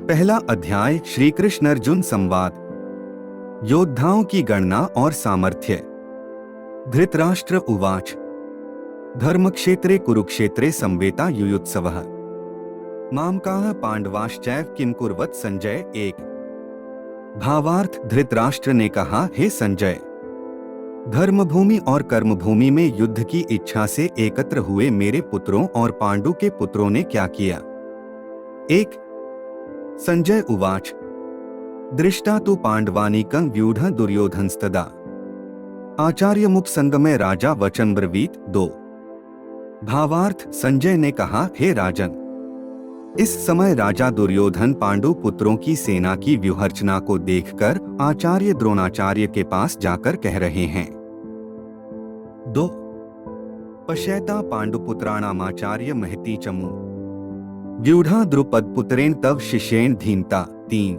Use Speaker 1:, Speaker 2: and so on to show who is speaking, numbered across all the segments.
Speaker 1: पहला अध्याय श्री कृष्ण अर्जुन संवाद। योद्धाओं की गणना और सामर्थ्य। धृतराष्ट्र उवाच धर्मक्षेत्रे कुरुक्षेत्रे संवेता युयुत्सवः मामकाः पांडवाश्चैव किम कुर्वत संजय। एक भावार्थ, धृतराष्ट्र ने कहा, हे संजय, धर्मभूमि और कर्मभूमि में युद्ध की इच्छा से एकत्र हुए मेरे पुत्रों और पांडु के पुत्रों ने क्या किया। एक संजय उवाच दृष्टा तु पांडवानीकं व्यूढ़ दुर्योधनस्तदा आचार्य मुख संगमे राजा वचन ब्रवीत। दो भावार्थ, संजय ने कहा, हे राजन, इस समय राजा दुर्योधन पांडु पुत्रों की सेना की व्यूहरचना को देखकर आचार्य द्रोणाचार्य के पास जाकर कह रहे हैं। दो पश्यता पांडुपुत्राणामाचार्य महती चमू व्यूढ़ा द्रुपद पुत्रेण तव शिष्येण धीमता। तीन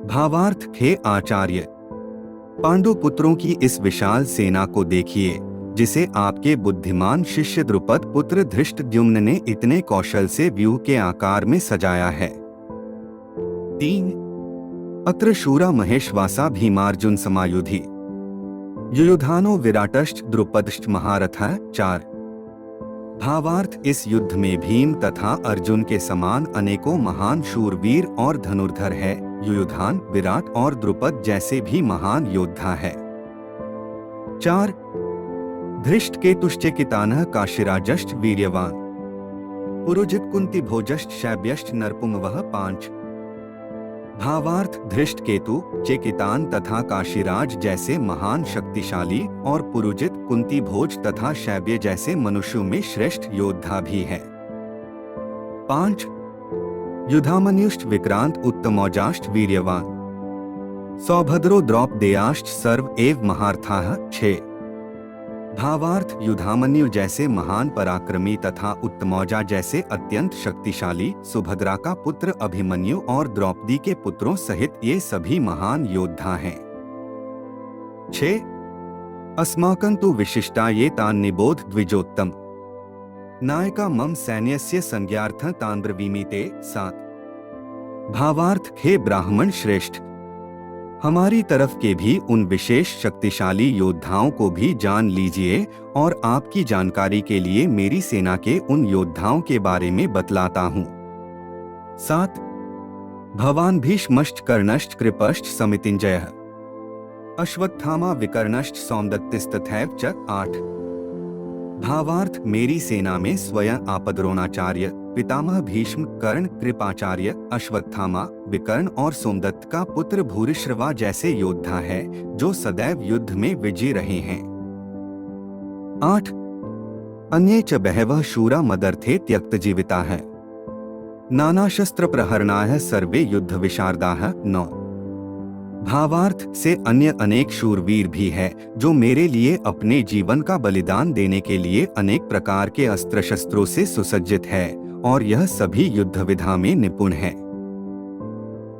Speaker 1: भावार्थ, हे आचार्य, पांडु पुत्रों की इस विशाल सेना को देखिए जिसे आपके बुद्धिमान शिष्य द्रुपद पुत्र धृष्टद्युम्न ने इतने कौशल से व्यूह के आकार में सजाया है। तीन अत्र शूरा महेशवासा भीमार्जुन समायुधि युयुधानो विराटश्च द्रुपदश्च महारथः। चार भावार्थ, इस युद्ध में भीम तथा अर्जुन के समान अनेकों महान शूरवीर और धनुर्धर है। युयुधान, विराट और द्रुपद जैसे भी महान योद्धा है। चार धृष्ट केतुश्चेकितानः काशीराजश्च वीर्यवान पुरुजित कुंती भोजश्च शैब्यश्च नरपुंगवः। पांच भावार्थ, धृष्ट केतु, चेकितान तथा काशीराज जैसे महान शक्तिशाली और पुरुजित, कुंती भोज तथा शैब्य जैसे मनुष्यों में श्रेष्ठ योद्धा भी है। पांच युधामन्युश्च विक्रांत उत्तमौजाश्च वीर्यवान सौभद्रो द्रौपदेयाश्च सर्व एव महारथाः। छह भावार्थ, युधामन्यु जैसे महान पराक्रमी तथा उत्तमौजा जैसे अत्यंत शक्तिशाली, सुभद्रा का पुत्र अभिमन्यु और द्रौपदी के पुत्रों सहित ये सभी महान योद्धा हैं। छह अस्माकं तु विशिष्टा ये तान निबोध द्विजोत्तम नायका मम सैन्यस्य संज्ञार्थं तान ब्रवीमीते। सात भावार्थ, हे ब्राह्मण श्रेष्ठ, हमारी तरफ के भी उन विशेष शक्तिशाली योद्धाओं को भी जान लीजिए और आपकी जानकारी के लिए मेरी सेना के उन योद्धाओं के बारे में बतलाता हूँ। सात भवान भीष्मश्च कर्णश्च कृपश्च समितिंजयः अश्वत्थामा विकर्णश्च सौमदत्तिस्तथैव च। आठ भावार्थ, मेरी सेना में स्वयं आप द्रोणाचार्य, पितामह भीष्म, कर्ण, कृपाचार्य, अश्वत्थामा, विकर्ण और सोमदत्त का पुत्र भूरिश्रवा जैसे योद्धा है जो सदैव युद्ध में विजयी रहे हैं। आठ अन्ये च बहवः शूरा मदर्थे त्यक्तजीविताः नाना शस्त्र प्रहरणाः सर्वे युद्ध विशारदाः। नौ भावार्थ, से अन्य अनेक शूरवीर भी है जो मेरे लिए अपने जीवन का बलिदान देने के लिए अनेक प्रकार के अस्त्र शस्त्रों से सुसज्जित है और यह सभी युद्ध विधा में निपुण है।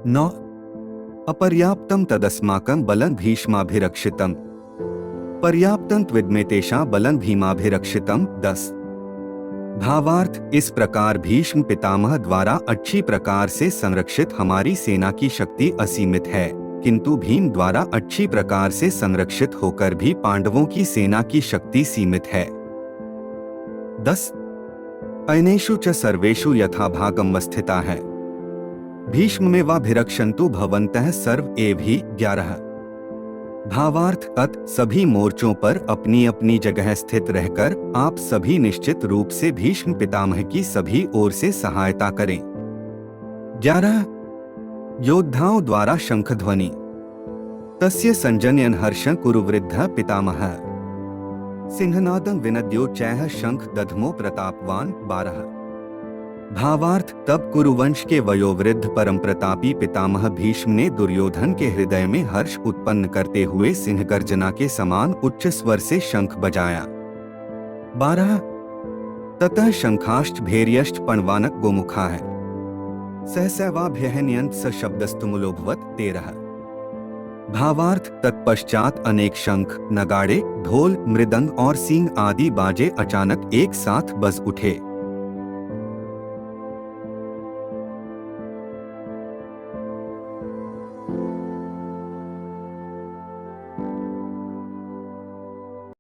Speaker 1: नौ अपर्याप्तम तदस्माकं बलं भीष्माभिरक्षितम् पर्याप्तं त्विद्मेतेषां बलं भीमाभिरक्षितम्। 10 भावार्थ, इस प्रकार भीष्म पितामह द्वारा अच्छी प्रकार से संरक्षित हमारी सेना की शक्ति असीमित है, किंतु भीम द्वारा अच्छी प्रकार से संरक्षित होकर भी पांडवों की सेना की शक्ति सीमित है। 10 अनेषु च सर्वेषु यथाभागं स्थिताः भीष्ममेवाभिरक्षन्तु भवन्तः सर्व एव हि। 11 भावार्थ, अत सभी मोर्चों पर अपनी अपनी जगह स्थित रहकर आप सभी निश्चित रूप से भीष्म पितामह की सभी ओर से सहायता करें। 11 योद्धाओं द्वारा शंख ध्वनि तस्य संजनयन् हर्षं कुरुवृद्धः पितामहः सिंहनादं विनद्योच्चैः शंख दध्मो प्रतापवान। 12 भावार्थ, तब कुरुवंश के वयोवृद्ध परम प्रतापी पितामह भीष्म ने दुर्योधन के हृदय में हर्ष उत्पन्न करते हुए सिंह गर्जना के समान उच्च स्वर से शंख बजाया। 12 ततः शंखाश्च भैर्यश्च पणवानक गोमुखाः सहसैवाभ्यहन्यन्त स शब्दस्तुमुलोभवत्। 13 भावार्थ, तत्पश्चात अनेक शंख, नगाड़े, ढोल, मृदंग और सींग आदि बाजे अचानक एक साथ बज उठे।